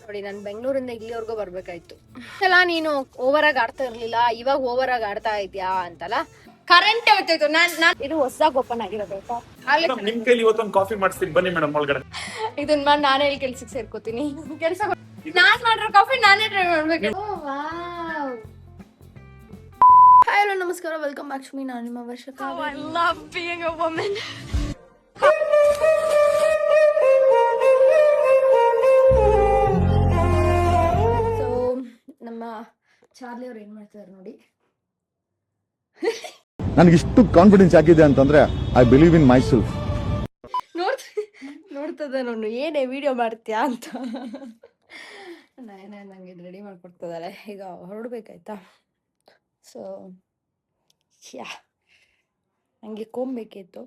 ನೋಡಿ ನಾನು ಬೆಂಗಳೂರಿಂದ ಇಲ್ಲಿವರೆಗೂ ಬರ್ಬೇಕಾಯ್ತು. ಎಲ್ಲ ನೀನು ಓವರ್ ಆಗಿ ಆಡ್ತಾ ಇರ್ಲಿಲ್ಲ, ಇವಾಗ ಓವರ್ ಆಗಿ ಆಡ್ತಾ ಇದ್ಯಾ ಅಂತಲ್ಲ. ಕರೆಂಟ್ ಹೋಗ್ತಾಯ್ತು. ನಾನು ಇದು ಹೊಸದಾಗಿ ಓಪನ್ ಆಗಿರೋದು. ನಿಮ್ ಕೈಲಿ ಇವತ್ತೊಂದು ಕಾಫಿ ಮಾಡಿಸ್ತೀನಿ ಬನ್ನಿ ಮೇಡಮ್ ಒಳಗಡೆ. ಇದನ್ನ ಮಾಡಿ ನಾನೇ ಇಲ್ಲಿ ಕೆಲ್ಸಕ್ಕೆ ಸೇರ್ಕೋತೀನಿ. ಕೆಲಸ ನಾನ್ ಮಾಡಿರೋ ಕಾಫಿ ನಾನೇ ಟ್ರೈ ಮಾಡ್ಬೇಕು. ಹಾಯ್ ಹಲೋ ನಮಸ್ಕಾರ, ವೆಲ್ಕಮ್ ಬ್ಯಾಕ್ ಟು ಮೀ. ನಾನು ನಿಮ್ಮ ವರ್ಷಕ. I love being a woman. So ನಮ್ಮ ಚಾರ್ಲಿ ಅವ್ರು ಏನ್ ಮಾಡ್ತಿದಾರೆ ನೋಡಿ. ನನಗೆ ಇಷ್ಟು ಕಾನ್ಫಿಡೆನ್ಸ್ ಆಗಿದೆ ಅಂತಂದ್ರೆ I believe in myself. ನೋಡ್ತದ ನೋಡು ಏನೇ ವಿಡಿಯೋ ಮಾಡ್ತೀಯಾ ಅಂತ. ನಂಗೆ ರೆಡಿ ಮಾಡ್ಕೊಡ್ತಿದ್ದಾರೆ, ಈಗ ಹೊರಡ್ಬೇಕಾಯ್ತಾ. ಸೊ ಯಾ ನನಗೆ ಬೇಕಿತ್ತು,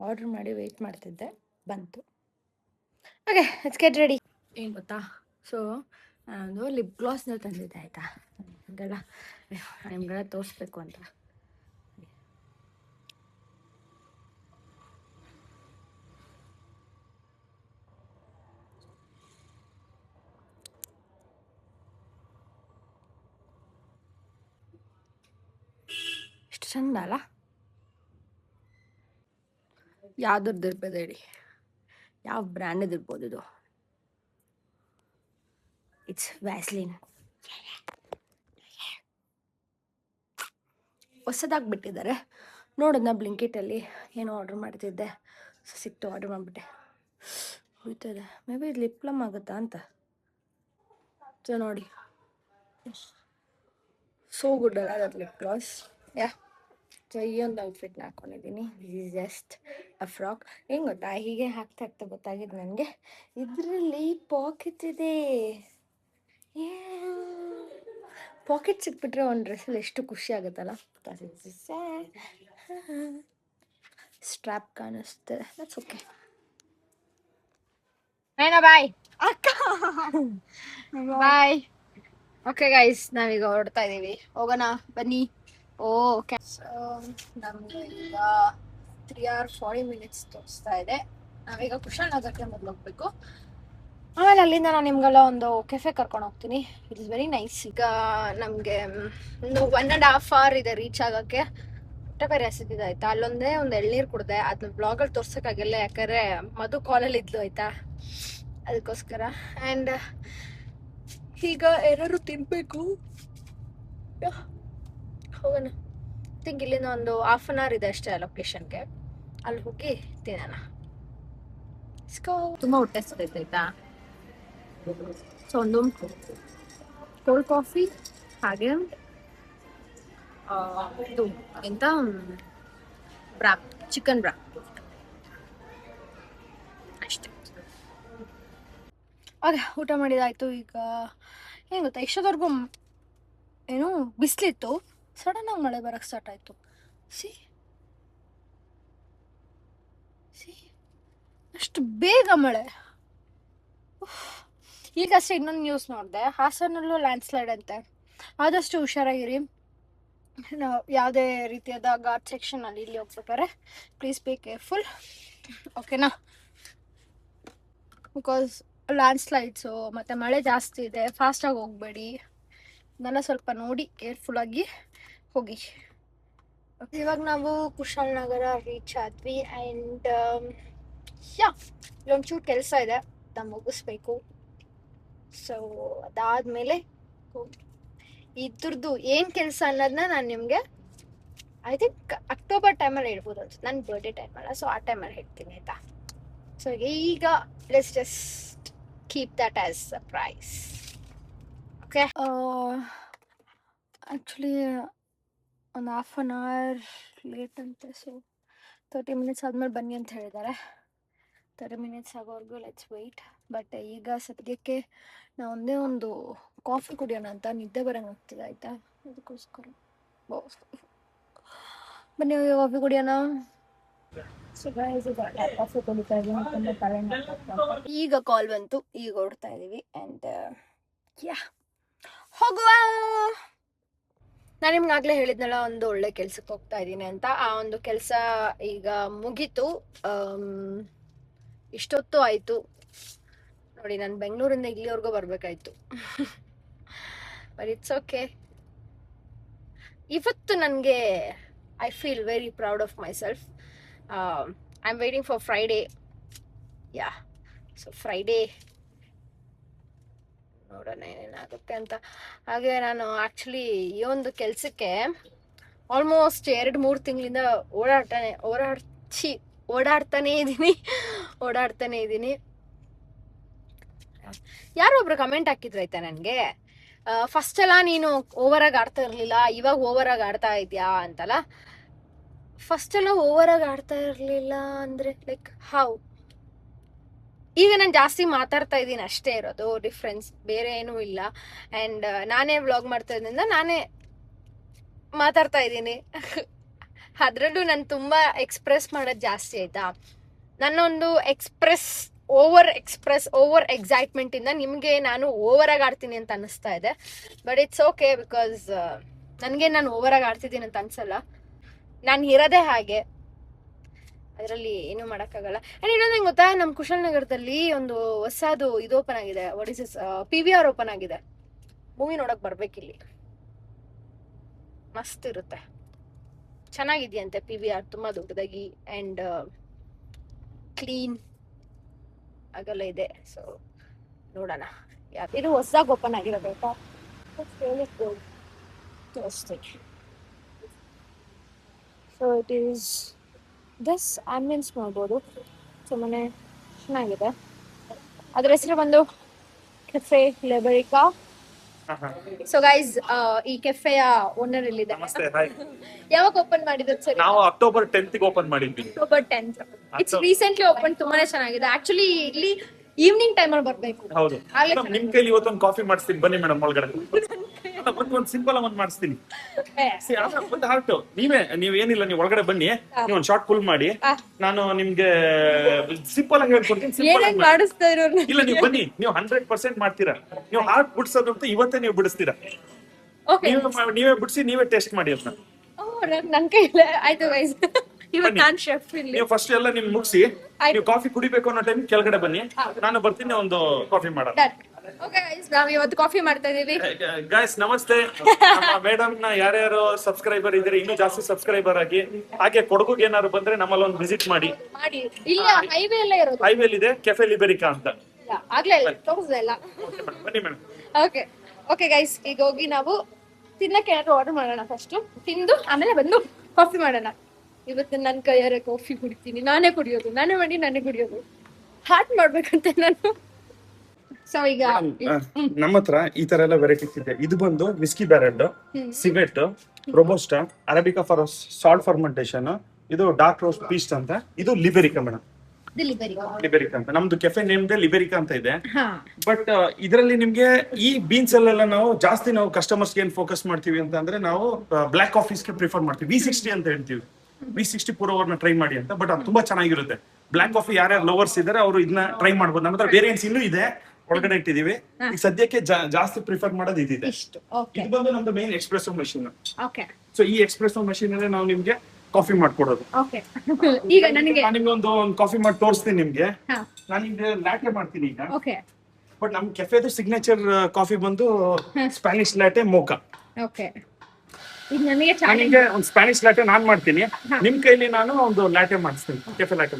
ಆರ್ಡ್ರ್ ಮಾಡಿ ವೆಯ್ಟ್ ಮಾಡ್ತಿದ್ದೆ, ಬಂತು. Okay let's get ready. ಏನು ಗೊತ್ತಾ, ಸೊ ನಾನೊಂದು ಲಿಪ್ ಗ್ಲಾಸ್ನ ತಂದಿದ್ದೆ ಆಯಿತಾ. ನಿಮ್ಗೆಲ್ಲ ತೋರಿಸ್ಬೇಕು ಅಂತ. ಎಷ್ಟು ಚಂದ ಅಲ್ಲ. ಯಾವ್ದ್ರದ್ದು ಇರ್ಬೋದು ಹೇಳಿ, ಯಾವ ಬ್ರ್ಯಾಂಡದ್ದು ಇರ್ಬೋದು ಇದು? It's Vaseline. ಹೊಸದಾಗಿ ಬಿಟ್ಟಿದ್ದಾರೆ. ನೋಡೋದನ್ನ ಬ್ಲಿಂಕಿಟಲ್ಲಿ ಏನೋ ಆರ್ಡ್ರ್ ಮಾಡ್ತಿದ್ದೆ, ಸಿಕ್ತು, ಆರ್ಡ್ರ್ ಮಾಡಿಬಿಟ್ಟೆ. ಹೋಯ್ತದೆ ಮೇ ಬಿ ಇದು ಲಿಪ್ ಪ್ಲಮ್ ಆಗುತ್ತಾ ಅಂತ. ಸೊ ನೋಡಿ, ಸೋ ಗುಡ್ ಅಲ್ಲ ಅದು ಲಿಪ್ ಗ್ಲಾಸ್. ಯಾ ಸೊ ಈ ಒಂದು ಔಟ್ಫಿಟ್ನ ಹಾಕ್ಕೊಂಡಿದ್ದೀನಿ. This is just a frock. ಏನು ಗೊತ್ತಾ, ಹೀಗೆ ಹಾಕ್ತಾ ಹಾಕ್ತಾ ಗೊತ್ತಾಗಿದ್ದು ನನಗೆ ಇದರಲ್ಲಿ ಪಾಕೆಟ್ ಇದೆ. ಪಾಕೆಟ್ ಸಿಕ್ಬಿಟ್ರೆ ಒಂದು ಡ್ರೆಸ್ಸಲ್ಲಿ ಎಷ್ಟು ಖುಷಿ ಆಗುತ್ತಲ್ಲ. ಸ್ಟ್ರ್ಯಾಪ್ ಕಾಣಿಸ್ತೆ, ದಟ್ಸ್ ಓಕೆ. ಬಾಯ್ ಅಕ್ಕ, ಬಾಯ್. ಓಕೆ ಗೈಸ್, ನಾವೀಗ ಹೊರಡ್ತಾ ಇದ್ದೀವಿ, ಹೋಗೋಣ ಬನ್ನಿ. ಓಕೆ, ನಮಗೆ ಈಗ 3 hours 40 minutes ತೋರಿಸ್ತಾ ಇದೆ. ನಾವೀಗ ಕುಶಾಲನಗರಕ್ಕೆ ಮೊದಲು ಹೋಗ್ಬೇಕು, ಆಮೇಲೆ ಅಲ್ಲಿಂದ ನಾನು ನಿಮ್ಗೆಲ್ಲ ಒಂದು ಕೆಫೆ ಕರ್ಕೊಂಡು ಹೋಗ್ತೀನಿ. It is very nice. ಈಗ ನಮಗೆ ಒಂದು 1.5 hour ಇದೆ ರೀಚ್ ಆಗೋಕ್ಕೆ. ಹೊಟ್ಟೆ ಬೇರೆ ಹಸಿದಿದೆ ಆಯ್ತಾ. ಅಲ್ಲೊಂದೇ ಒಂದು ಎಳ್ನೀರು ಕುಡ್ದೆ, ಅದನ್ನ ಬ್ಲಾಗಲ್ಲಿ ತೋರ್ಸೋಕ್ಕಾಗಿಲ್ಲ, ಯಾಕಂದರೆ ಮಧು ಕಾಲಲ್ಲಿ ಇದ್ಲು ಆಯ್ತಾ, ಅದಕ್ಕೋಸ್ಕರ. ಆ್ಯಂಡ್ ಈಗ ಏನಾದ್ರು ತಿನ್ಬೇಕು, ಹೋಗೋಣ. ಥಿಂಕ್ ಇಲ್ಲಿಂದ ಒಂದು 1/2 hour ಇದೆ ಅಷ್ಟೇ ಲೊಕೇಶನ್ಗೆ, ಅಲ್ಲಿ ಹೋಗಿ ತಿನ್ನೋಣ. ತುಂಬ ಹೊಟ್ಟೆ ಹಸಿದೈತೆ ಆಯ್ತಾ. ಸೊ ಒಂದು ಕೋಲ್ಡ್ ಕಾಫಿ, ಹಾಗೆ ಇದು ಎಂತ ಬ್ರಾಪ್, ಚಿಕನ್ ಬ್ರಾಪ್ ಅಷ್ಟೇ. ಓಕೆ, ಊಟ ಮಾಡಿದಾಯ್ತು. ಈಗ ಏನು ಗೊತ್ತಾ, ಇಷ್ಟೊತ್ತವರೆಗೂ ಏನು ಬಿಸಿಲಿತ್ತು, ಸಡನ್ನಾಗಿ ಮಳೆ ಬರೋಕ್ಕೆ ಸ್ಟಾರ್ಟ್ ಆಯಿತು. ಸಿ ಅಷ್ಟು ಬೇಗ ಮಳೆ. ಈಗಷ್ಟೇ ಇನ್ನೊಂದು ನ್ಯೂಸ್ ನೋಡಿದೆ, ಹಾಸನಲ್ಲೂ ಲ್ಯಾಂಡ್ ಸ್ಲೈಡ್ ಅಂತೆ. ಆದಷ್ಟು ಹುಷಾರಾಗಿರಿ. ಯಾವುದೇ ರೀತಿಯಾದ ಘಾಟ್ ಸೆಕ್ಷನಲ್ಲಿ ಇಲ್ಲಿ ಹೋಗ್ಬೇಕಾರೆ ಪ್ಲೀಸ್ ಬಿ ಕೇರ್ಫುಲ್, ಓಕೆನಾ. ಬಿಕಾಸ್ ಲ್ಯಾಂಡ್ ಸ್ಲೈಡ್ಸು ಮತ್ತು ಮಳೆ ಜಾಸ್ತಿ ಇದೆ, ಫಾಸ್ಟಾಗಿ ಹೋಗಬೇಡಿ. ಇದನ್ನೆಲ್ಲ ಸ್ವಲ್ಪ ನೋಡಿ ಕೇರ್ಫುಲ್ಲಾಗಿ ಹೋಗಿ. ಇವಾಗ ನಾವು ಕುಶಾಲನಗರ ರೀಚ್ ಆದ್ವಿ. ಆ್ಯಂಡ್ ಇಲ್ಲೊಂಚೂರು ಕೆಲಸ ಇದೆ, ಅದನ್ನ ಮುಗಿಸ್ಬೇಕು. ಸೊ ಅದಾದಮೇಲೆ ಇದ್ರದ್ದು ಏನು ಕೆಲಸ ಅನ್ನೋದನ್ನ ನಾನು ನಿಮಗೆ ಐ ಥಿಂಕ್ ಅಕ್ಟೋಬರ್ ಟೈಮಲ್ಲಿ ಹೇಳ್ಬೋದು ಅನ್ಸುತ್ತೆ, ನನ್ನ ಬರ್ಡೇ ಟೈಮಲ್ಲ. ಸೊ ಆ ಟೈಮಲ್ಲಿ ಹೇಳ್ತೀನಿ ಆಯಿತಾ. ಸೊ ಈಗ let's just keep that as surprise. Okay, actually ಒಂದು 1/2 hour ಲೇಟ್ ಅಂತೆ. ಸೊ 30 minutes ಆದಮೇಲೆ ಬನ್ನಿ ಅಂತ ಹೇಳಿದ್ದಾರೆ. 30 minutes ಆಗೋವರೆಗೂ ಲೆಟ್ಸ್ ವೆಯ್ಟ್. ಬಟ್ ಈಗ ಸದ್ಯಕ್ಕೆ ನಾವು ಒಂದೇ ಒಂದು ಕಾಫಿ ಕುಡಿಯೋಣ ಅಂತ, ನಿದ್ದೆ ಬರೋಂಗೆ ಆಗ್ತಿದೆ ಆಯಿತಾ, ಅದಕ್ಕೋಸ್ಕರ ಬನ್ನಿ ಕಾಫಿ ಕುಡಿಯೋಣ. ಕಾಫಿ ಕುಡಿತಾ ಇದ್ದೀನಿ, ತುಂಬ ತಲೆ. ಈಗ ಕಾಲ್ ಬಂತು, ಈಗ ಹೊರಡ್ತಾ ಇದ್ದೀವಿ. ಆ್ಯಂಡ್ ಯಾ ಹೋಗುವ. ನಾನು ನಿಮ್ಗಾಗಲೇ ಹೇಳಿದ್ನಲ್ಲ ಒಂದು ಒಳ್ಳೆ ಕೆಲ್ಸಕ್ಕೆ ಹೋಗ್ತಾ ಇದ್ದೀನಿ ಅಂತ. ಆ ಒಂದು ಕೆಲಸ ಈಗ ಮುಗೀತು. ಇಷ್ಟೊತ್ತು ಆಯಿತು. ನೋಡಿ ನಾನು ಬೆಂಗಳೂರಿಂದ ಇಲ್ಲಿವರೆಗೂ ಬರ್ಬೇಕಾಯ್ತು. But it's okay. ಇವತ್ತು ನನಗೆ I feel very proud of my self. I am waiting for Friday. Yeah, so Friday ನೋಡೋಣ ಏನೇನಾಗುತ್ತೆ ಅಂತ. ಹಾಗೆ ನಾನು ಆ್ಯಕ್ಚುಲಿ ಈ ಒಂದು ಕೆಲಸಕ್ಕೆ ಆಲ್ಮೋಸ್ಟ್ 2-3 ತಿಂಗಳಿಂದ ಓಡಾಡ್ತಾನೆ ಇದ್ದೀನಿ. ಯಾರೋ ಒಬ್ರು ಕಮೆಂಟ್ ಹಾಕಿದ್ರೈತೆ ನನಗೆ, ಫಸ್ಟ್ ಎಲ್ಲ ನೀನು ಓವರಾಗಿ ಆಡ್ತಾ ಇರಲಿಲ್ಲ, ಇವಾಗ ಓವರಾಗಿ ಆಡ್ತಾ ಇದೆಯಾ ಅಂತಲ್ಲ. ಫಸ್ಟ್ ಎಲ್ಲ ಓವರಾಗಿ ಆಡ್ತಾ ಇರಲಿಲ್ಲ ಅಂದರೆ ಲೈಕ್ ಹೌ? ಈಗ ನಾನು ಜಾಸ್ತಿ ಮಾತಾಡ್ತಾ ಇದ್ದೀನಿ ಅಷ್ಟೇ ಇರೋದು ಡಿಫ್ರೆನ್ಸ್, ಬೇರೆ ಏನೂ ಇಲ್ಲ. ಆ್ಯಂಡ್ ನಾನೇ ವ್ಲಾಗ್ ಮಾಡ್ತಾ ಇದ್ದಿಂದ ನಾನೇ ಮಾತಾಡ್ತಾ ಇದ್ದೀನಿ. ಅದರಲ್ಲೂ ನಾನು ತುಂಬ ಎಕ್ಸ್ಪ್ರೆಸ್ ಮಾಡೋದು ಜಾಸ್ತಿ ಆಯಿತಾ. ನನ್ನೊಂದು ಓವರ್ ಎಕ್ಸೈಟ್ಮೆಂಟಿಂದ ನಿಮಗೆ ನಾನು ಓವರಾಗಿ ಆಡ್ತೀನಿ ಅಂತ ಅನ್ನಿಸ್ತಾ ಇದೆ. ಬಟ್ ಇಟ್ಸ್ ಓಕೆ, ಬಿಕಾಸ್ ನನಗೆ ನಾನು ಓವರಾಗಿ ಆಡ್ತಿದ್ದೀನಿ ಅಂತ ಅನ್ಸಲ್ಲ. ನಾನು ಇರೋದೇ ಹಾಗೆ, ಅದರಲ್ಲಿ ಏನೂ ಮಾಡೋಕ್ಕಾಗಲ್ಲ. ಆ್ಯಂಡ್ ಇನ್ನೊಂದು ಹೆಂಗೆ ಗೊತ್ತಾ, ನಮ್ಮ ಕುಶಾಲನಗರದಲ್ಲಿ ಒಂದು ಹೊಸದು ಇದು ಓಪನ್ ಆಗಿದೆ. What is is PVR open ಆಗಿದೆ. ಮೂವಿ ನೋಡೋಕೆ ಬರ್ಬೇಕಿಲ್ಲಿ, ಮಸ್ತ್ ಇರುತ್ತೆ, ಚೆನ್ನಾಗಿದೆಯಂತೆ PVR, ತುಂಬ ದೊಡ್ಡದಾಗಿ ಆ್ಯಂಡ್ ಕ್ಲೀನ್ ಆಗಲ್ಲ ಇದೆ. ಸೊ ನೋಡೋಣ. ಇದು ಹೊಸದಾಗಿ ಓಪನ್ ಆಗಿರೋದು. So it is this ambience ನೋಡ್ಬೋದು, ಸುಮ್ಮನೆ ಚೆನ್ನಾಗಿದೆ. ಅದ್ರ ಹೆಸರು ಬಂದು ಕೆಫೆ ಲಿಬೆರಿಕಾ. ಸೊ ಗೈಸ್, ಈ ಕೆಫೆಯ ಓನರ್ ಇಲ್ಲಿದೆ. ನಮಸ್ತೆ, ಹಾಯ್. ಯಾವಾಗ ಓಪನ್ ಮಾಡಿದ್ರು ಸರ್? ನಾವು ಅಕ್ಟೋಬರ್ 10th ಓಪನ್ ಮಾಡಿದ್ವಿ. October 10th. It's recently open. ತುಂಬಾನೇ ಚೆನ್ನಾಗಿದೆ. ಆಕ್ಚುಲಿ ಇಲ್ಲಿ ಈವ್ನಿಂಗ್ ಟೈಮ್ ಅಲ್ಲಿ ಬರ್ಬೇಕು. ಹೌದು ಮೇಡಮ್, ನಿಮ್ ಕೈಲಿ ಇವತ್ತೊಂದು ಕಾಫಿ ಮಾಡಿಸ್ತೀನಿ ಬನ್ನಿ ಮೇಡಮ್ ಒಳಗಡೆ. ಒಂದು ಸಿಂಪಲ್ ಒಂದು ಮಾಡಿಸ್ತೀನಿ. ಒಂದು ಹಾರ್ಟ್ ನೀವೇನಿಲ್ಲ, ನೀವು ಒಳಗಡೆ ಬನ್ನಿ, ನೀವು ಒಂದು ಶಾರ್ಟ್ ಫುಲ್ ಮಾಡಿ, ನಾನು ನಿಮ್ಗೆ ಸಿಂಪಲ್ ಆಗಿ ಹೇಳ್ಕೊಡ್ತೀನಿ. ಸಿಂಪಲ್ ಆಗಿ ಮಾಡಿಸ್ತಾ ಇರೋರು ಇಲ್ಲ, ನೀವು ಬನ್ನಿ, ನೀವು 100% ಮಾಡ್ತೀರಾ. ನೀವು ಹಾರ್ಟ್ ಬಿಡಿಸೋದಂತ ಇವತ್ತೇ ನೀವು ಬಿಡಿಸ್ತೀರಾ. ನೀವೇ ಬಿಡಿಸಿ ನೀವೇ ಟೇಸ್ಟ್ ಮಾಡಿ ಅದನ್ನ. ನನ್ ಕೈಲೇ ಆಯ್ತು ಗೈಸ್. ಇವತ್ತು ನಾನು ಶೆಫ್ ಇಲ್ಲಿ. ನೀವು ಫಸ್ಟ್ ಎಲ್ಲ ನಿಮ್ ಮುಗಿಸಿ, ನೀವು ಕಾಫಿ ಕುಡಿಬೇಕು ಅನ್ನೋ ಟೈಮ್ ಕೆಳಗಡೆ ಬನ್ನಿ, ನಾನು ಬರ್ತೀನಿ, ಒಂದು ಕಾಫಿ ಮಾಡೋಣ. ಓಕೆ ಗೈಸ್, ನಾವು ಇವತ್ತು ಕಾಫಿ ಮಾಡ್ತಾ ಇದೀವಿ. ಗೈಸ್ ನಮಸ್ತೆ. ನಮ್ಮ ಮೇಡಮ್ ನ ಯಾರ್ಯಾರು ಸಬ್ಸ್ಕ್ರೈಬರ್ ಇದ್ರೆ ಇನ್ನೂ ಜಾಸ್ತಿ ಸಬ್ಸ್ಕ್ರೈಬರ್ ಆಗಿ, ಹಾಗೆ ಕೊಡಗುಗೆ ಏನಾದ್ರು ಬಂದ್ರೆ ನಮ್ಮಲ್ಲಿ ಒಂದು ವಿಸಿಟ್ ಮಾಡಿ. ಇಲ್ಲ ಹೈವೇ ಎಲ್ಲ ಇರೋದು. ಹೈವೇ ಇದೆ ಕೆಫೆ ಲಿಬೆರಿಕಾ ಅಂತ. ಆಗ್ಲೇ ಇಲ್ಲ ತೋರಿಸ್ದಲ್ಲ. ಬನ್ನಿ ಮೇಡಮ್. ಓಕೆ ಗೈಸ್, ಈಗ ಹೋಗಿ ನಾವು ತಿನ್ನಕ್ಕೆ ಏನಾದ್ರು ಆರ್ಡರ್ ಮಾಡೋಣ. ಫಸ್ಟ್ ತಿಂದು ಆಮೇಲೆ ಬಂದು ಕಾಫಿ ಮಾಡೋಣ. ಇವತ್ತು ನನ್ನ ಕೈಯಾರೆ ಕಾಫಿ ಕುಡಿತೀನಿ, ನಾನೇ ಕುಡಿಯೋದು, ನಾನೇ ಮಾಡಿ ನಾನೇ ಕುಡಿಯೋದು. ಹಾಟ್ ಮಾಡ್ಬೇಕಂತೆ ನಾನು. ಸೊ ಈಗ ನಮ್ಮ ಹತ್ರ ಈ ತರ ಎಲ್ಲ ವೆರೈಟೀಸ್ ಇದೆ. ಇದು ಬಂದು whisky barrelled, civet, robusta, arabica for salt fermentation, ಇದು ಡಾರ್ಕ್ ರೋಸ್ಟ್ ಪೀಸ್ಟ್ ಅಂತ, ಇದು ಲಿಬೆರಿಕಾ ಮೇಡಮ್. ಲಿಬೆರಿಕಾ ಅಂತ ನಮ್ದು ಕೆಫೆ ನೇಮ್ ಲಿಬೆರಿಕಾ ಅಂತ ಇದೆ. ಬಟ್ ಇದರಲ್ಲಿ ನಿಮ್ಗೆ ಈ ಬೀನ್ಸ್ ಅಲ್ಲೆಲ್ಲ ನಾವು ಜಾಸ್ತಿ ಕಸ್ಟಮರ್ಸ್ ಏನ್ ಫೋಕಸ್ ಮಾಡ್ತೀವಿ ಅಂತ ಅಂದ್ರೆ, ನಾವು ಬ್ಲಾಕ್ ಕಾಫೀಸ್ ಗೆ ಪ್ರಿಫರ್ ಮಾಡ್ತೀವಿ. V60 ಅಂತ ಹೇಳ್ತೀವಿ. V60 ಪೂರ್ ಓವರ್ ನ ಟ್ರೈ ಮಾಡಿ ಅಂತ. ಬಟ್ ಅದು ತುಂಬಾ ಚೆನ್ನಾಗಿರುತ್ತೆ. ಬ್ಲಾಕ್ ಕಾಫಿ ಯಾರ್ಯಾರು ಲವರ್ಸ್ ಇದಾರೆ ಅವರು ಇದನ್ನ ಟ್ರೈ ಮಾಡ್ಬೋದು. ನಮ್ಮ ಹತ್ರ ವೇರಿಯಂಟ್ಸ್ ಇನ್ನೂ ಇದೆ, ಒಳಗಡೆ ಇಟ್ಟಿದೀವಿ. ಈಗ ಸದ್ಯಕ್ಕೆ ಜಾಸ್ತಿ ಪ್ರಿಫರ್ ಮಾಡೋದು ಇದಿದೆ. ಇದು ಬಂದು ನಮ್ದು ಮೇನ್ ಎಕ್ಸ್ಪ್ರೆಸೋ ಮಷೀನ್. ಸೊ ಈ ಎಕ್ಸ್ಪ್ರೆಸೋ ಮಷೀನ್ ಅಲ್ಲೇ ನಾವು ನಿಮ್ಗೆ ಕಾಫಿ ಮಾಡ್ಕೊಡೋದು. ಈಗ ನನಗೆ ನಿಮ್ಗೆ ಒಂದು ಕಾಫಿ ಮಾಡಿ ತೋರಿಸ್ತೀನಿ ನಿಮ್ಗೆ. ನಾನು ನಿಮ್ಗೆ ಲ್ಯಾಟೆ ಮಾಡ್ತೀನಿ ಈಗ. ಬಟ್ ನಮ್ ಕೆಫೆದು ಸಿಗ್ನೇಚರ್ ಕಾಫಿ ಬಂದು ಸ್ಪ್ಯಾನಿಷ್ ಲ್ಯಾಟೆ ಮೋಕಾ. ನನಗೆ ಒಂದು ಸ್ಪ್ಯಾನಿಷ್ ಲ್ಯಾಟೆ ನಾನ್ ಮಾಡ್ತೀನಿ, ನಿಮ್ ಕೈಲಿ ನಾನು ಒಂದು ಲ್ಯಾಟೆ ಮಾಡಿಸ್ತೀನಿ, ಕೆಫೆ ಲ್ಯಾಟೆ.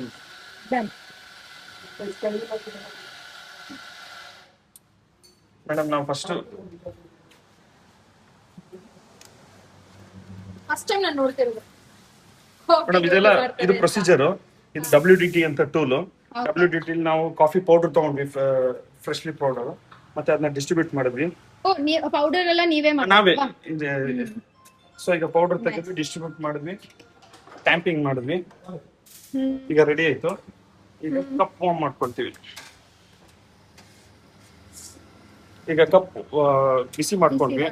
ಮೇಡಮ್ ನಾವು ಫಸ್ಟ್ ಟೈಮ್ ನಾನು ನೋಡ್ತಿರೋದು ಮೇಡಮ್, ಇದೆಲ್ಲ ಇದು ಪ್ರೊಸೀಜರ್. ಇದು WDT ಅಂತ ಟೂಲ್. WDT ನಾವು ಕಾಫಿ ಪೌಡರ್ ತಗೊಂಡ್ವಿ, ಫ್ರೆಶ್ಲಿ ಪೌಡರ್, ಮತ್ತೆ ಅದನ್ನ ಡಿಸ್ಟ್ರಿಬ್ಯೂಟ್ ಮಾಡಿದ್ವಿ. ಪೌಡರ್ ಎಲ್ಲ ನೀವೇ ನಾವೇ. ಸೊ ಈಗ ಪೌಡರ್ ತೆಗೆದ್ವಿ, ಡಿಸ್ಟ್ರಿಬ್ಯೂಟ್ ಮಾಡಿದ್ವಿ, ಟ್ಯಾಂಪಿಂಗ್ ಮಾಡಿದ್ವಿ. ಈಗ ರೆಡಿ ಆಯ್ತು. ಈಗ ಕಪ್ ವಾರ್ಮ್ ಮಾಡ್ಕೊಳ್ತೀವಿ. ಈಗ ಕಪ್ ಬಿಸಿ ಮಾಡ್ಕೊಂಡ್ವಿ.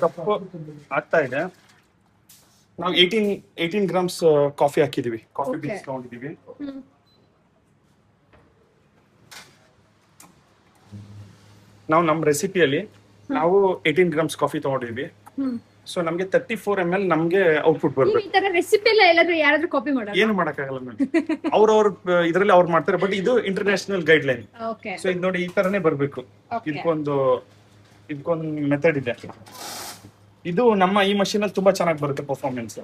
ಕಪ್ ಆಗ್ತಾ ಇದೆ. ನಾವು 18 ಗ್ರಾಮ್ಸ್ ಕಾಫಿ ಹಾಕಿದೀವಿ, ಕಾಫಿ ಬೀನ್ಸ್ ತಗೊಂಡಿದೀವಿ. ನಾವು ನಮ್ಮ ರೆಸಿಪಿಯಲ್ಲಿ ನಾವು 18 ಗ್ರಾಮ್ಸ್ ಕಾಫಿ ತಗೊಂಡಿದ್ವಿ. ಸೊ ನಮ್ಗೆ 34 ml ನಮ್ಗೆ ಔಟ್ಪುಟ್ ನೀವು ಬರ್ಬೇಕು. ಈ ತರ ರೆಸಿಪಿ ಎಲ್ಲ ಎಲ್ಲಾದ್ರೂ ಯಾರಾದ್ರೂ ಕಾಪಿ ಮಾಡೋದು? ಏನು ಮಾಡಕ್ಕಾಗಲ್ಲ ಮೇಡಮ್, ಅವ್ರವ್ರ ಇದ್ರಲ್ಲಿ ಅವ್ರು ಮಾಡ್ತಾರೆ. ಬಟ್ ಇದು international guide line. Okay so ಇದು ನೋಡಿ ಈ ತರನೇ ಬರ್ಬೇಕು. Okay. ಇದಕ್ಕೊಂದು ಮೆಥಡ್ ಇದೆ. ಇದು ನಮ್ಮ ಈ ಮಷೀನ್ ಅಲ್ಲಿ ತುಂಬಾ ಚೆನ್ನಾಗಿ ಬರುತ್ತೆ ಪರ್ಫಾರ್ಮೆನ್ಸ್.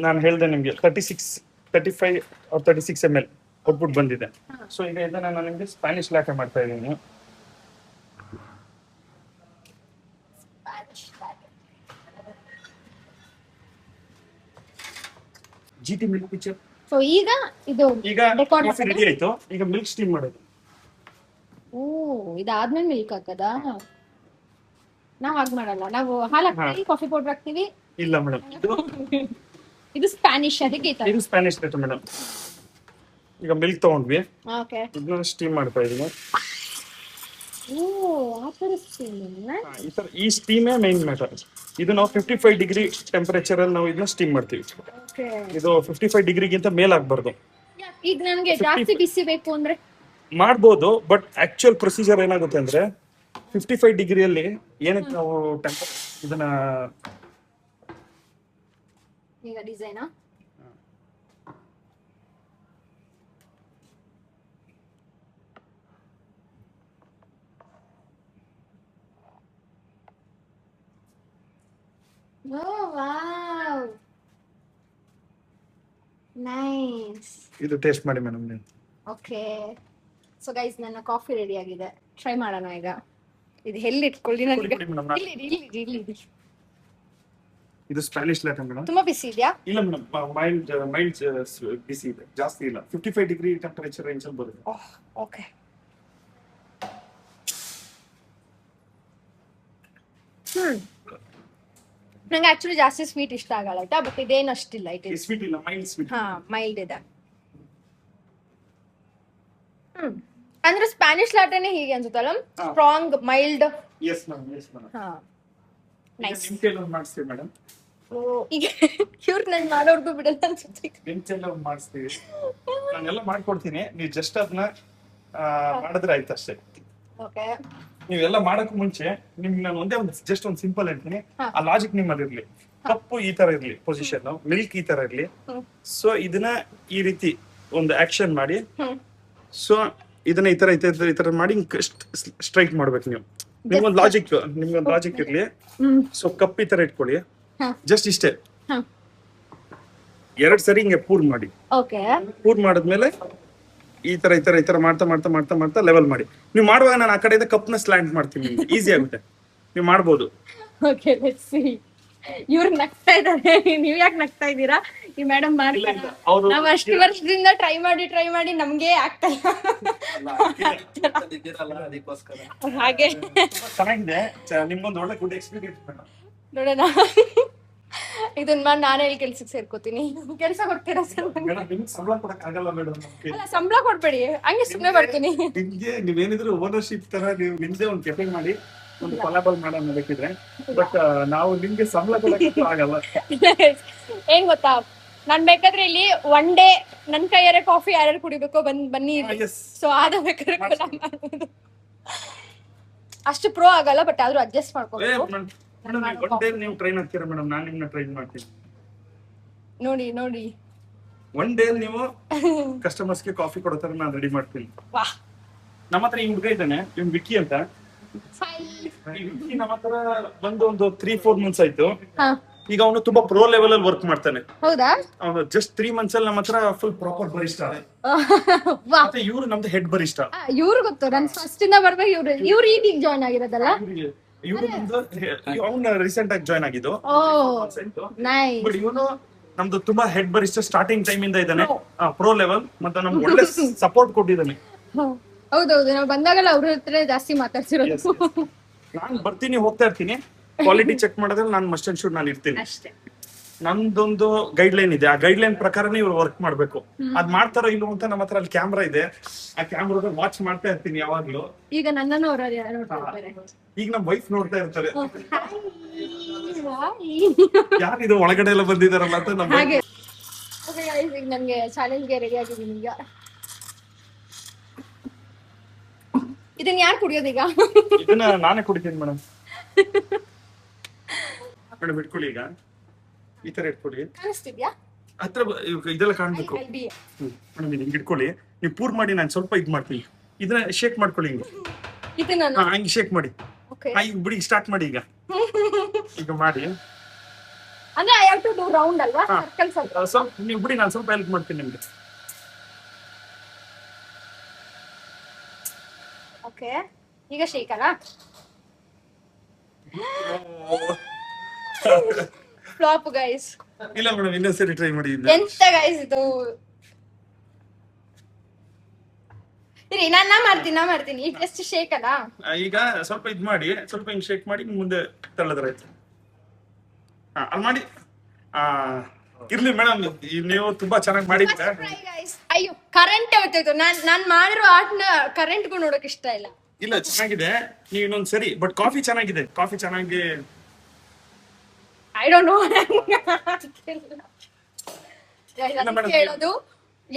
ನಾನು ಹೇಳ್ದೆ ನಿಮ್ಗೆ 35 or 36 ml ಔಟ್ಪುಟ್ ಬಂದಿದೆ. ಸೊ ಈಗ ಇದನ್ನ ನಾನು ನಿಮ್ಗೆ ಸ್ಪ್ಯಾನಿಷ್ ಲ್ಯಾಟೆ ಮಾಡ್ತಾ ಇದ್ದೀನಿ. GT milk picture. ಸೊ ಈಗ ಇದು ಈಗ ಡೆಕೋರ್ ಕಾಫಿ ರೆಡಿ ಆಯ್ತು. ಈಗ ಮಿಲ್ಕ್ ಸ್ಟೀಮ್ ಮಾಡೋದು. ಓ ಇದಾದ್ಮೇಲೆ ಮಿಲ್ಕ್ ಹಾಕದಾ? ನಾವ್ ಹಾಗೆ ಮಾಡಲ್ಲ, ನಾವು ಹಾಲು ಹಾಕ್ತೀವಿ, ಕಾಫಿ ಪೌಡರ್ ಹಾಕ್ತಿವಿ. ಇಲ್ಲ ಮೇಡಮ್, ಇದು ಸ್ಪ್ಯಾನಿಶ್, ಅದಕ್ಕೆ ಈ ತರ. ಇದು ಸ್ಪ್ಯಾನಿಶ್ ಲೇಟ್ ಮೇಡಮ್. ಈಗ ಮಿಲ್ಕ್ ತಗೊಂಡ್ವಿ, ಓಕೆ. ಇದನ್ನ ಸ್ಟೀಮ್ ಮಾಡ್ತಾ ಇದೀನಿ. ಓ ಆ ತರ ಸ್ಟೀಮ್. ಈ ಸ್ಟೀಮೇ ಮೈನ್ ಮ್ಯಾಟರ್. ಇದು ನಾವು 55 ಡಿಗ್ರಿ ಟೆಂಪರೇಚರ್ ಅಲ್ಲಿ ನಾವು ಇದನ್ನ ಸ್ಟೀಮ್ ಮಾಡ್ತೀವಿ. ಓಕೆ. ಇದು 55 ಡಿಗ್ರಿಗಿಂತ ಮೇಲ್ ಆಗ್ಬಾರ್ದು. ಈಗ ನನಗೆ ಜಾಸ್ತಿ ಬಿಸಿ ಬೇಕು ಅಂದ್ರೆ ಮಾಡ್ಬೋದು, ಬಟ್ ಆಕ್ಚುಯಲ್ ಪ್ರೊಸೀಜರ್ ಏನಾಗುತ್ತೆ ಅಂದ್ರೆ 55 ಡಿಗ್ರಿಯಲ್ಲಿ ಏನಕ್ಕೆ ನಾವು ಇದನ್ನ ಈಗ ಡಿಸೈನಾ? Oh wow. Nice. ಇದು ಟೇಸ್ಟ್ ಮಾಡಿ ಮೇಡಮ್ ನೀವು. ಓಕೆ. ಸೊ ಗೈಸ್ ನನ್ನ ಕಾಫಿ ರೆಡಿ ಆಗಿದೆ, ಟ್ರೈ ಮಾಡೋಣ ಈಗ. ಇದು ಎಲ್ಲಿ ಇಟ್ಕೊಳ್ಳಿ ನನಗೆ? ಕೊಡಿ madam, ನಾನು- ಇಲ್ಲಿ. ಇದು ಸ್ಪ್ಯಾನಿಶ್ ಲ್ಯಾಟೆ ಮೇಡಮ್. ತುಂಬಾ ಬಿಸಿ ಇದೆಯಾ? ಇಲ್ಲ ಮೇಡಮ್, ಮೈಲ್ಡ್ ಬಿಸಿ ಇದೆ, ಜಾಸ್ತಿ ಇಲ್ಲ. 55 ಡಿಗ್ರಿ ಟೆಂಪರೇಚರ್ ರೇಂಜ್ ಅಲ್ಲಿ ಬರುತ್ತೆ. ಓಕೆ. ನಂಗೆ ಆಕ್ಚುಲಿ ಜಾಸ್ತಿ ಸ್ವೀಟ್ ಇಷ್ಟ ಆಗಲ್ಲ ಆಯ್ತಾ, ಬಟ್ ಇದೇನು ಅಷ್ಟಿಲ್ಲ. ಸ್ವೀಟ್ ಇಲ್ಲ, ಮೈಲ್ಡ್ ಸ್ವೀಟ್. ಹಾ ಮೈಲ್ಡ್ ಇದೆ. ಅಂದ್ರೆ ಸ್ಪ್ಯಾನಿಶ್ ಲಾಟೆನೇ ಹೀಗೆ ಅನ್ಸುತ್ತಲ್ಲ, ಸ್ಟ್ರಾಂಗ್ ಮೈಲ್ಡ್. Yes madam. ಹಾ ನೈಸ್. ನಿಮ್ ಕೈಯಲ್ಲಿ ಮಾಡಿಸ್ತೀವಿ ಮೇಡಮ್. ಈಗ ಇವ್ರು ನನ್ ಮಾಡೋರ್ಗು ಬಿಡಲ್ಲ ಅನ್ಸುತ್ತೆ. ನಿಮ್ ಕೈಯಲ್ಲಿ ಮಾಡಿಸ್ತೀವಿ, ನಾನೆಲ್ಲ ಮಾಡ್ಕೊಡ್ತೀನಿ. ನೀವು ಜಸ್ಟ್ ಅದನ್ನ ಮಾಡಿದ್ರೆ ಆಯ್ತು ಅಷ್ಟೇ. ಓಕೆ. ನೀವೆಲ್ಲ ಮಾಡಕ್ ಮುಂಚೆ ನಿಮ್ಗೆ ನಾನು ಒಂದು ಸಿಂಪಲ್ ಹೇಳ್ತೀನಿ. ಆ ಲಾಜಿಕ್ ನಿಮ್ಮಲ್ಲಿ ಇರ್ಲಿ. ಕಪ್ಪು ಈ ತರ ಇರ್ಲಿ ಪೊಸಿಷನ್, ಮಿಲ್ಕ್ ಈ ತರ ಇರ್ಲಿ. ಸೊ ಇದನ್ನ ಈ ರೀತಿ ಒಂದು ಆಕ್ಷನ್ ಮಾಡಿ, ಸೊ ಇದನ್ನ ಈ ತರ ಮಾಡಿ ಸ್ಟ್ರೈಟ್ ಮಾಡ್ಬೇಕು ನೀವು. ನಿಮ್ಗೊಂದು ಲಾಜಿಕ್ ಇರ್ಲಿ. ಸೊ ಕಪ್ ಈ ತರ ಇಟ್ಕೊಳ್ಳಿ, ಜಸ್ಟ್ ಇಷ್ಟೇ. 2 ಸರಿ ಹಿಂಗೆ ಪೂರ್ ಮಾಡಿ. ಓಕೆ. ಪೂರ್ ಮಾಡಿದ್ಮೇಲೆ ಈ ತರ ಮಾಡ್ತಾ ಲೆವೆಲ್ ಮಾಡಿ. ನೀವು ಮಾಡುವಾಗ ನಾನು ಆ ಕಡೆಯಿಂದ ಕಪ್ನ ಸ್ಲ್ಯಾಂಟ್ ಮಾಡ್ತೀನಿ, ಈಸಿ ಆಗುತ್ತೆ, ನೀವು ಮಾಡ್ಬೋದು. Okay let's see. ಇವ್ರು ನಗ್ತಾ ಇದ್ದಾರೆ, ನೀವ್ ಯಾಕೆ ನಗ್ತಾ ಇದ್ದೀರಾ? ಈ ಮೇಡಮ್ ಮಾಡ್ತಾರೆ. ಅವ್ರು ನಾವ್ ಅಷ್ಟು ವರ್ಷದಿಂದ ಟ್ರೈ ಮಾಡಿ ನಮ್ಗೆ ಆಗ್ತಾ ಇಲ್ಲ. ಹಾಗೆ ಚೆನ್ನಾಗಿದೆ, ನಿಮ್ಗೊಂದು ಒಳ್ಳೆ ಗುಡ್ ಎಕ್ಸ್ಪೀರಿಯನ್ಸ್ ಮೇಡಮ್. ನೋಡೋಣ, ಇದನ್ನ ಮಾಡಿ ನಾನೇ ಇಲ್ಲಿ ಕೆಲ್ಸಕ್ಕೆ ಸೇರ್ಕೋತೀನಿ. ಕೆಲಸ ಕೊಡ್ತೀರಾ ಸರ್? ಮೇಡಮ್ ನಿಮ್ಗೆ ಸಂಬಳ ಕೊಡಕ್ ಆಗಲ್ಲ ಮೇಡಮ್. ಅಲ್ಲ ಸಂಬಳ ಕೊಡ್ಬೇಡಿ, ಹಂಗೆ ಸುಮ್ಮನೆ ಬರ್ತೀನಿ. ನಿಮ್ಗೆ ನೀವೇನಿದ್ರು ಓನರ್ಶಿಪ್ ತರ ನೀವು ನಿಮ್ದೇ ಒಂದು ಕೆಫೆ ಮಾಡಿ ಒಂದು ಕೊಲಾಬಲ್ ಮಾಡೋಣ ಬೇಕಿದ್ರೆ, ಬಟ್ ನಾವು ನಿಮ್ಗೆ ಸಂಬಳ ಕೊಡಕ್ಕೆ ಆಗಲ್ಲ. ಏನ್ ಗೊತ್ತಾ, ನಾನ್ ಬೇಕಾದ್ರೆ ಇಲ್ಲಿ ಒನ್ ಡೇ ನನ್ ಕೈಯಾರೆ ಕಾಫಿ ಯಾರ್ಯಾರು ಕುಡಿಬೇಕೋ ಬನ್ನಿ. ಸೊ ಆದ ಬೇಕಾದ್ರೆ ಮಾಡ್ಬೋದು. ಅಷ್ಟು ಪ್ರೋ ಆಗಲ್ಲ, ಬಟ್ ಆದ್ರೂ ಅಡ್ಜಸ್ಟ್ ಮಾಡ್ಕೋಬೇಕು. ನೀವು ಟ್ರೈನ್ ಆಗ್ತೀರಾ ಮೇಡಮ್, ನಾನು ನಿಮ್ನ ಟ್ರೈನ್ ಮಾಡ್ತೀನಿ. ನೋಡಿ ಒನ್ ಡೇ ನೀವು ಕಸ್ಟಮರ್ಸ್ಗೆ ಕಾಫಿ ಕೊಡೋ ತರ ನಾನು ರೆಡಿ ಮಾಡ್ತೀನಿ. ವಾಹ್. ನಮ್ಮ ಹತ್ರ ಈ ಹುಡುಗ ಇದ್ದಾನೆ, ಇವ್ನು ವಿಕ್ಕಿ ಅಂತ. ಈ ವಿಕ್ಕಿ ನಮ್ಮ ಹತ್ರ ಬಂದು ಒಂದು 3-4 ಮಂತ್ಸ್ ಆಯ್ತು. ಈಗ ಅವನು ತುಂಬಾ ಪ್ರೋ ಲೆವೆಲ್ ಅಲ್ಲಿ ವರ್ಕ್ ಮಾಡ್ತಾನೆ. ಹೌದಾ? ಅವನು ಜಸ್ಟ್ 3 ಮಂತ್ಸ್ ಅಲ್ಲಿ ನಮ್ಮ ಹತ್ರ ಫುಲ್ ಪ್ರಾಪರ್ ಬರಿಸ್ಟಾ. ಮತ್ತೆ ಇವ್ರು ನಮ್ದು ಹೆಡ್ ಬರಿಸ್ಟಾ. ಇವ್ರು ಗೊತ್ತು, ನನ್ ಫಸ್ಟ್ ಇಂದ ಬರ್ಬೇಕು. ಇವ್ರು ಈಗ ಜಾಯ್ನ್ ಆಗಿರೋದಲ್ಲ. ಇವ್ರು ನಮ್ದು ಅವ್ನು ರೀಸೆಂಟ್ ಆಗಿ ಜಾಯ್ನ್ ಆಗಿದ್ದು. ಬಟ್ ಇವನು ನಮ್ದು ತುಂಬಾ ಹೆಡ್ ಬರಿಸ್ಟಾ ಸ್ಟಾರ್ಟಿಂಗ್ ಟೈಮ್ ಇಂದ ಇದ್ದಾನೆ, ಪ್ರೋ ಲೆವೆಲ್. ಮತ್ತೆ ನಮ್ಗೆ ಒಳ್ಳೆ ಸಪೋರ್ಟ್ ಕೊಟ್ಟಿದ್ದಾನೆ. ಹೌದೌದು, ನಾವು ಬಂದಾಗಲ್ಲ ಅವ್ರ ಹತ್ರ ಜಾಸ್ತಿ ಮಾತಾಡ್ಸಿರೋದು. ನಾನು ಬರ್ತೀನಿ, ಹೋಗ್ತಾ ಇರ್ತೀನಿ, ಕ್ವಾಲಿಟಿ ಚೆಕ್ ಮಾಡಿದ್ರೆ ನಾನು ಮಸ್ಟ್ ಅಂಡ್ ಶುಡ್ ನಾನು ಇರ್ತೀನಿ ಅಷ್ಟೇ. ನಮ್ದೊಂದು ಗೈಡ್ ಲೈನ್ ಇದೆ, ಆ ಗೈಡ್ ಲೈನ್ ಪ್ರಕಾರನೇ ಇವ್ರು ವರ್ಕ್ ಮಾಡ್ಬೇಕು. ಅದ್ ಮಾಡ್ತಾರೋ ಇಲ್ವೋ ಅಂತ ನಮ್ಮ ಹತ್ರ ಅಲ್ಲಿ ಕ್ಯಾಮ್ರಾ ಇದೆ, ಆ ಕ್ಯಾಮ್ರಾ ವಾಚ್ ಮಾಡ್ತಾ ಇರ್ತೀನಿ ಯಾವಾಗ್ಲೂ. ಈಗ ನನ್ನನ್ನು ಅವ್ರು ನೋಡ್ತಾ ಇರ್ತಾರೆ. ಈಗ ನಮ್ ವೈಫ್ ನೋಡ್ತಾ ಇರ್ತಾರೆ, ಯಾರಿದು ಒಳಗಡೆ ಎಲ್ಲ ಬಂದಿದಾರಲ್ಲ ಅಂತ. ನಮ್ಮ ಹಾಗೆ ಈಗ ನನ್ಗೆ ಚಾಲೆಂಜ್ಗೆ ರೆಡಿ ಆಗಿದ್ದೀನಿ. ಈಗ ಇದನ್ನ ಯಾರು ಕುಡಿಯೋದೀಗ? ಇದನ್ನ ನಾನೇ ಕುಡಿತೀನಿ ಮೇಡಮ್. ಮೇಡಮ್ ಇಟ್ಕೊಳ್ಳಿ, ಈಗ ಈ ತರ ಇಟ್ಕೊಳ್ಳಿ. ಕಾಣಿಸ್ತಿದ್ಯಾ? ಹತ್ರ ಇದೆಲ್ಲ ಕಾಣ್ಬೇಕು. ಮೇಡಮ್ ಇದು ಹಿಂಗ್ ಇಟ್ಕೊಳ್ಳಿ, ನೀವು ಪೂರ್ ಮಾಡಿ, ನಾನು ಸ್ವಲ್ಪ ಇದ್ ಮಾಡ್ತೀನಿ. ಇದನ್ನ ಶೇಕ್ ಮಾಡ್ಕೊಳ್ಳಿ ಹಿಂಗೆ. ಇದನ್ನ ಹಂಗೆ ಶೇಕ್ ಮಾಡಿ. ಈಗ ಬಿಡಿ, ಸ್ಟಾರ್ಟ್ ಮಾಡಿ ಈಗ. ಈಗ ಮಾಡಿ ಅಂದ್ರೆ I have to do round ಅಲ್ವಾ? Circle circle. ಸ್ವಲ್ಪ ನೀವು ಬಿಡಿ, ನಾನು ಸ್ವಲ್ಪ ಹೆಲ್ಪ್ ಮಾಡ್ತೀನಿ ನಿಮ್ಗೆ. ಓಕೆ, ಈಗ ಶೇಕ್ ಅಲ್ಲ? Flop guys. ಇಲ್ಲ ಮೇಡಮ್, ಇನ್ನೊಂದ್ಸರಿ ಟ್ರೈ ಮಾಡಿ. ಎಂತ ಗೈಸ್ ಇದು? ಇರಿ, ನಾ ಮಾಡ್ತೀನಿ. ಈಗ ಎಷ್ಟು ಶೇಕ್ ಅಲ್ಲ? ಈಗ ಸ್ವಲ್ಪ ಇದ್ ಮಾಡಿ, ಸ್ವಲ್ಪ ಹಿಂಗ್ ಶೇಕ್ ಮಾಡಿ ಮುಂದೆ ತಳ್ಳದ್ರೆ ಆಯ್ತು. ಅಲ್ಲಿ ಮಾಡಿ. ಇರ್ಲಿ ಮೇಡಮ್, ನೀವು ತುಂಬಾ ಚೆನ್ನಾಗಿ ಮಾಡಿದ್ರೆ. ಅಯ್ಯೋ, ಕರೆಂಟ್ ಹೋಗ್ತಾಯ್ತು. ನಾನ್ ಮಾಡಿರೋ ಆರ್ಟ್ನ ಕರೆಂಟ್ಗೂ ನೋಡಕ್ ಇಷ್ಟ ಇಲ್ಲ. ಇಲ್ಲ, ಚೆನ್ನಾಗಿದೆ. ನೀವು ಇನ್ನೊಂದ್ ಸರಿ, ಬಟ್ ಕಾಫಿ ಚೆನ್ನಾಗಿದೆ. ಕಾಫಿ ಚೆನ್ನಾಗಿ. I don't know. ಹೇಳೋದು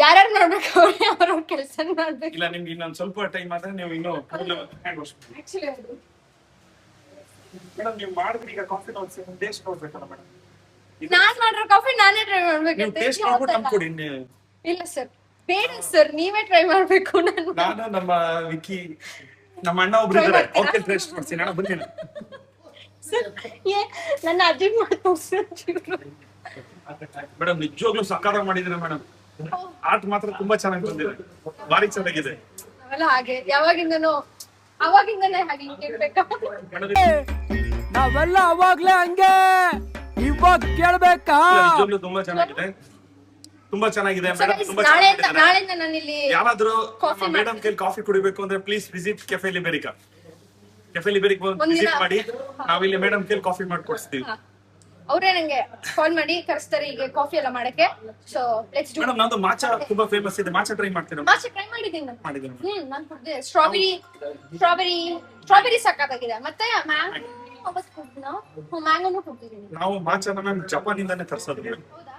ಯಾರ್ಯಾರು ನೋಡ್ಬೇಕು, ಅವ್ರ ಕೆಲಸ ಮಾಡ್ಬೇಕು. ಇಲ್ಲ, ನಿಮ್ಗೆ ಇನ್ನೊಂದ್ ಸ್ವಲ್ಪ ಟೈಮ್ ಆದ್ರೆ ನೀವು ಇನ್ನೂ ಮೇಡಮ್, ನೀವು ಮಾಡಿದ್ರೆ ಈಗ ಕಾಫಿ ಟೇಸ್ಟ್ ನೋಡ್ಬೇಕಲ್ಲ ಮೇಡಮ್. ನಾನ್ ಮಾಡಿರೋ ಕಾಫಿ ನಾನೇ ಟ್ರೈ ನೀವು ಮಾಡ್ಬೇಕಂತ ಟೇಸ್ಟ್ ಮಾಡ್ಬಿಟ್ಟು ನಮ್ಗೆ ಕೊಡಿ. ಇಲ್ಲ ಸರ್, ಬೇಡ ಸರ್, ನೀವೇ ಟ್ರೈ ಮಾಡ್ಬೇಕು. ನಾನು ನಮ್ಮ ವಿಕ್ಕಿ, ನಮ್ಮ ಅಣ್ಣ ಒಬ್ರು ಇದ್ದಾರೆ, ಅವ್ರ ಕೈ ಟೇಸ್ಟ್ ಮಾಡ್ತೀನಿ. ಅಣ್ಣ ಬನ್ನಿ. ನನ್ನ ಅಜ್ಜಿ ಮೇಡಮ್ ನಿಜವಾಗ್ಲೂ ಸಕಾರ ಮಾಡಿದ್ರೆ ಮೇಡಮ್. ಆರ್ಟ್ ಮಾತ್ರ ತುಂಬಾ ಚೆನ್ನಾಗಿ ಬಂದಿದೆ, ಭಾರಿ ಚೆನ್ನಾಗಿದೆ. ಹಾಗೆ ಅವಾಗಿಂದನೇ ಹಾಗೆ ಇರ್ಬೇಕಾ? ನಾವೆಲ್ಲ ಅವಾಗ್ಲೇ ಹಂಗೆ, ಇವಾಗ ಕೇಳ್ಬೇಕಾ? ನಿಜವಾಗ್ಲೂ ತುಂಬಾ ಚೆನ್ನಾಗಿದೆ, ತುಂಬಾ ಚೆನ್ನಾಗಿದೆ ಮೇಡಮ್. ತುಂಬಾ ನಾಳೆಯಿಂದ ನಾನಿಲ್ಲಿ ಯಾರಾದ್ರೂ ಮೇಡಮ್ ಕೈಲಿ ಕಾಫಿ ಕುಡಿಬೇಕು ಅಂದ್ರೆ please visit cafe liberica. Cafe liberica visit ಮಾಡಿ, ನಾವಿಲ್ಲಿ ಮೇಡಮ್ ಕೈಲಿ ಕಾಫಿ ಮಾಡ್ಕೊಡ್ಸ್ತೀವಿ. ಅವ್ರೇ ನಂಗೆ ಕಾಲ್ ಮಾಡಿ ಕರೆಸ್ತಾರೆ ಈಗ ಕಾಫಿ ಎಲ್ಲ ಮಾಡಕ್ಕೆ. So let's do. ಮೇಡಮ್, ನಮ್ದು ಮಾಚಾ ತುಂಬಾ ಫೇಮಸ್ ಇದೆ. ಮಾಚಾ ಟ್ರೈ ಮಾಡ್ತೀರಾ? ಮಾಚಾ ಟ್ರೈ ಮಾಡಿದ್ದೀನಿ ನಾನು. ನಾನು ಕುಡ್ದೆ. ಸ್ಟ್ರಾಬೆರಿ ಸಕ್ಕತ್ತಾಗಿದೆ. ಮತ್ತೆ ಮ್ಯಾಂಗೋನು ಕುಡ್ತಿದ್ದೀನಿ. ನಾವು ಮಾಚಾನ ಮ್ಯಾಮ್ ಜಪಾನಿಂದಾನೇ ತರಿಸೋದು. ಹೌದಾ?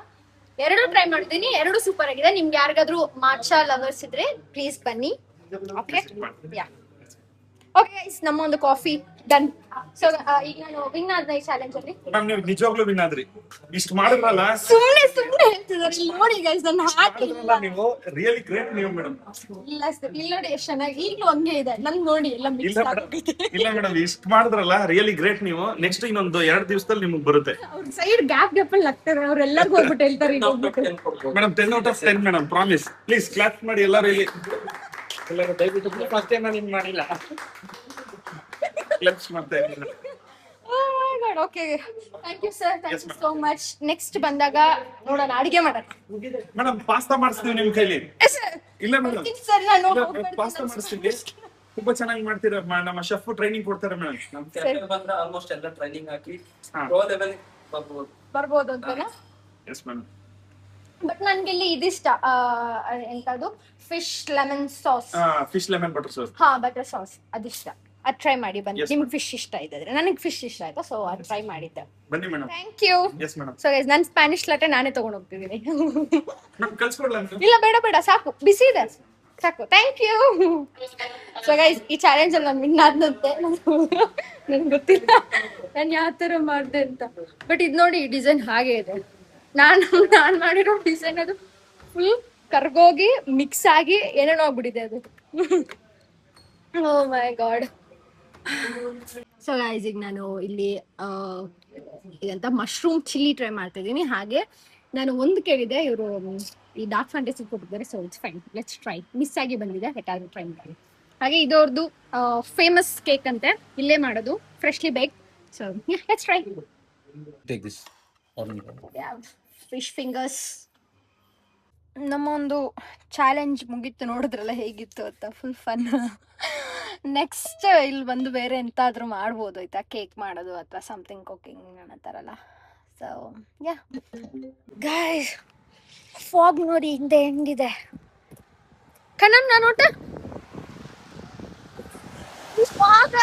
ಎರಡು ಟ್ರೈ ಮಾಡಿದ್ದೀನಿ, ಎರಡು ಸೂಪರ್ ಆಗಿದೆ. ನಿಮ್ಗೆ ಯಾರಿಗಾದ್ರೂ ಮಾಚಾ ಲವರ್ಸ್ ಇದ್ರೆ ಪ್ಲೀಸ್ ಬನ್ನಿ. ಓಕೆ, ಯಾ ಓಕೆ ಗೈಸ್, ನಮ್ಮ ಒಂದು ಕಾಫಿ ಡನ್. ಸೊ ಈಗ ನಾನು ವಿನ್ ಆದ ಈ ಚಾಲೆಂಜ್ ಅಲ್ಲಿ. ಮ್ಯಾಮ್, ನೀವು ನಿಜವಾಗ್ಲೂ ವಿನ್ ಆದ್ರಿ. ಇಷ್ಟು ಮಾಡಿದ್ರಲ್ಲ, ಸುಮ್ನೆ ಹೇಳ್ತಿದ್ದಾರೆ. ಇಲ್ಲಿ ನೋಡಿ ಗೈಸ್, ನನ್ನ ಹಾಕಿ ನೀವು ರಿಯಲಿ ಗ್ರೇಟ್ ನೀವು ಮೇಡಮ್. ಇಲ್ಲ ಸರ್, ಇಲ್ಲಿ ನೋಡಿ ಎಷ್ಟು ಚೆನ್ನಾಗಿ ಈಗಲೂ ಹಂಗೆ ಇದೆ. ನನ್ಗೆ ನೋಡಿ ಎಲ್ಲ ಮಿಕ್ಸ್ ಆಗಿದೆ. ಇಲ್ಲ ಮೇಡಮ್, ಇಷ್ಟು ಮಾಡಿದ್ರಲ್ಲ, ರಿಯಲಿ ಗ್ರೇಟ್ ನೀವು. ನೆಕ್ಸ್ಟ್ ಇನ್ನೊಂದು 2 ದಿವಸದಲ್ಲಿ ನಿಮ್ಗೆ ಬರುತ್ತೆ. ಅವ್ರ ಸೈಡ್ ಗ್ಯಾಪ್ ಅಲ್ಲಿ ಹಾಕ್ತಾರೆ, ಅವ್ರೆಲ್ಲರಿಗೂ ಹೋಗ್ಬಿಟ್ಟು ಹೇಳ್ತಾರೆ. Madam 10 out of 10 madam, promise. Please clap ಮಾಡಿ ಎಲ್ಲರೂ. ಇಲ್ಲಿ ಎಲ್ಲರೂ ದಯವಿಟ್ಟು ಫಸ್ಟ್ ಟೈಮ್ ನಾನು ಮಾಡಿಲ್ಲ, ಕ್ಲಾಪ್ಸ್ ಮಾಡ್ತಾ ಇದ್ದೀನಿ. Okay, thank you sir, thank you so much. Next ಬಂದಾಗ ನೋಡೋಣ, ಅಡಿಗೆ ಮಾಡೋಣ. ಮೇಡಮ್, ಪಾಸ್ತಾ ಮಾಡಿಸ್ತೀವಿ ನಿಮ್ ಕೈಲಿ. ಇಲ್ಲ ಮೇಡಮ್, ಸರ್, ನಾನು ಪಾಸ್ತಾ ಮಾಡಿಸ್ತೀವಿ. ತುಂಬಾ ಚೆನ್ನಾಗಿ ಮಾಡ್ತೀರಾ. ನಮ್ಮ ಶೆಫ್ ಟ್ರೈನಿಂಗ್ ಕೊಡ್ತಾರೆ ಮೇಡಮ್. ನಮ್ ಕೆಫೆ ಬಂದ್ರೆ ಆಲ್ಮೋಸ್ಟ್ ಎಲ್ಲ ಟ್ರೈನಿಂಗ್ ಹಾಕಿ ಪ್ರೋ ಲೆವೆಲ್ ಬರ್ಬೋದು ಅಂತನಾ? Yes madam. ಬಟ್ ನನ್ಗೆ ಇಲ್ಲಿ ಇದಿಷ್ಟ, ಎಂತದು fish lemon sauce. Fish lemon butter sauce. ಹಾ, ಬಟರ್ ಸಾಸ್ ಅದಿಷ್ಟ. ಅದ್ ಟ್ರೈ ಮಾಡಿ ಬನ್ನಿ. ನಿಮ್ಗೆ ಫಿಶ್ ಇಷ್ಟ ಇದ್ರೆ, ನನಗೆ ಫಿಶ್ ಇಷ್ಟ ಆಯ್ತಾ, ಸೊ ಅದ್ ಟ್ರೈ ಮಾಡಿದ್ದೆ. ಬನ್ನಿ madam. Thank you. Yes madam. So guys, ನಾನು ಸ್ಪ್ಯಾನಿಷ್ ಲಾಟೆ ನಾನೇ ತಗೊಂಡು ಹೋಗ್ತಿದ್ದೀನಿ. ಮೇಡಮ್ ಕಳ್ಸ್ಕೊಡ್ಲಾ? ಇಲ್ಲ, ಬೇಡ, ಸಾಕು, ಬಿಸಿ ಇದೆ, ಸಾಕು. Thank you. ಸೊ ಗೈಸ್, ಈ ಚಾಲೆಂಜ್ ಅಲ್ಲಿ ನಾನು ವಿನ್ ಆದಂತೆ. ನನ್ಗೆ ಗೊತ್ತಿಲ್ಲ ನಾನು ಯಾವ ತರ ಮಾಡಿದೆ ಅಂತ. ಬಟ್ ಇದು ನೋಡಿ, ಈ ಡಿಸೈನ್ ಹಾಗೆ ಇದೆ. ನಾನು ಮಾಡಿರೋ ಡಿಸೈನ್ ಅದು ಫುಲ್ ಕರ್ಗೋಗಿ ಮಿಕ್ಸ್ ಆಗಿ ಏನೇನೋ ಆಗ್ಬಿಟ್ಟಿದೆ ಅದು. ಓ ಮೈ ಗಾಡ್. ಸೊ ಗೈಸ್, ಈಗ ನಾನು ಇಲ್ಲಿ ಇದಂತ ಮಶ್ರೂಮ್ ಚಿಲ್ಲಿ ಟ್ರೈ ಮಾಡ್ತಾ ಇದ್ದೀನಿ. ಹಾಗೆ ನಾನು ಒಂದು ಕೇಳಿದೆ, ಇವರು ಈ ಡಾರ್ಕ್ ಫ್ಯಾಂಟಸಿ ಕೊಟ್ಟಿದ್ದಾರೆ. So it's fine, let's try. Miss ಆಗಿ ಬಂದಿದೆ, ಹೆಟಾದ್ರೂ ಟ್ರೈ ಮಾಡಿ. ಹಾಗೆ ಇದವ್ರದ್ದು ಫೇಮಸ್ ಕೇಕ್ ಅಂತೆ, ಇಲ್ಲೇ ಮಾಡೋದು, ಫ್ರೆಶ್ಲಿ ಬೇಕ್. So let's try. Take this fish fingers. ನಮ್ಮ ಒಂದು ಚಾಲೆಂಜ್ ಮುಗೀತು, ನೋಡಿದ್ರಲ್ಲ ಹೇಗಿತ್ತು ಅಂತ, ಫುಲ್ ಫನ್. ನೆಕ್ಸ್ಟ್ ಇಲ್ಲಿ ಬಂದು ಬೇರೆ ಎಂತಾದ್ರೂ ಮಾಡ್ಬೋದು ಆಯ್ತಾ, ಕೇಕ್ ಮಾಡೋದು ಅಥವಾ ಸಮಥಿಂಗ್ ಕುಕಿಂಗ್ ಅನ್ನತ್ತಾರಲ್ಲ. ಸೊ ಯಾ ಗೈಸ್, ಫಾಗ್ ನೋಡಿ ಹಿಂದೆ ಹೆಂಗಿದೆ. ಕಣ್ಣಮ್ ನಾನು ಊಟ ಫಾಗ.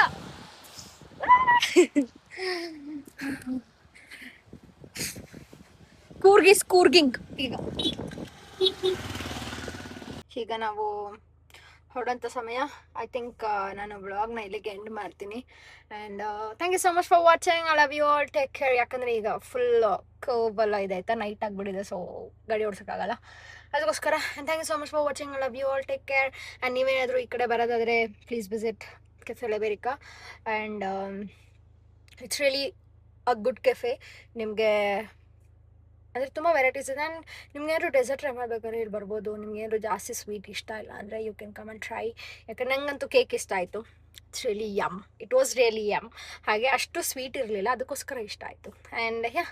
ಕೂರ್ಗಿಂಗ್. ಈಗ ನಾವು ಹೊರಡೋಂಥ ಸಮಯ. ಐ ಥಿಂಕ್ ನಾನು ವ್ಲಾಗ್ನ ಇಲ್ಲಿಗೆ ಎಂಡ್ ಮಾಡ್ತೀನಿ. And thank you so much for watching. I love you all, take care. ಯಾಕಂದರೆ ಈಗ ಫುಲ್ ಕರ್ವ್ ಎಲ್ಲ ಇದೆ ಆಯಿತಾ, ನೈಟ್ ಆಗಿಬಿಟ್ಟಿದೆ, ಸೊ ಗಾಡಿ ಓಡಿಸೋಕ್ಕಾಗಲ್ಲ, ಅದಕ್ಕೋಸ್ಕರ. And thank you so much for watching. I love you all, take care. And ನೀವೇನಾದರೂ ಈ ಕಡೆ ಬರೋದಾದರೆ please visit cafe Liberica. And it's really a good cafe. ನಿಮಗೆ ಅಂದರೆ ತುಂಬ ವೆರೈಟೀಸ್ ಇದೆ. ಆ್ಯಂಡ್ ನಿಮ್ಗೇನಾದ್ರು ಡೆಸರ್ಟ್ ಟ್ರೈ ಮಾಡಬೇಕಾದ್ರೆ ಇಲ್ಲಿ ಬರ್ಬೋದು. ನಿಮ್ಗೇನಾದ್ರು ಜಾಸ್ತಿ ಸ್ವೀಟ್ ಇಷ್ಟ ಇಲ್ಲ ಅಂದರೆ you can come and try. ಯಾಕಂದ್ರೆ ನಂಗಂತೂ ಕೇಕ್ ಇಷ್ಟ ಆಯಿತು. It's really yum, it was really yum. ಹಾಗೆ ಅಷ್ಟು ಸ್ವೀಟ್ ಇರಲಿಲ್ಲ, ಅದಕ್ಕೋಸ್ಕರ ಇಷ್ಟ ಆಯಿತು. And yeah,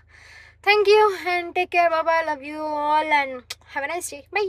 thank you and take care. Bye, love you all and have a nice day. By.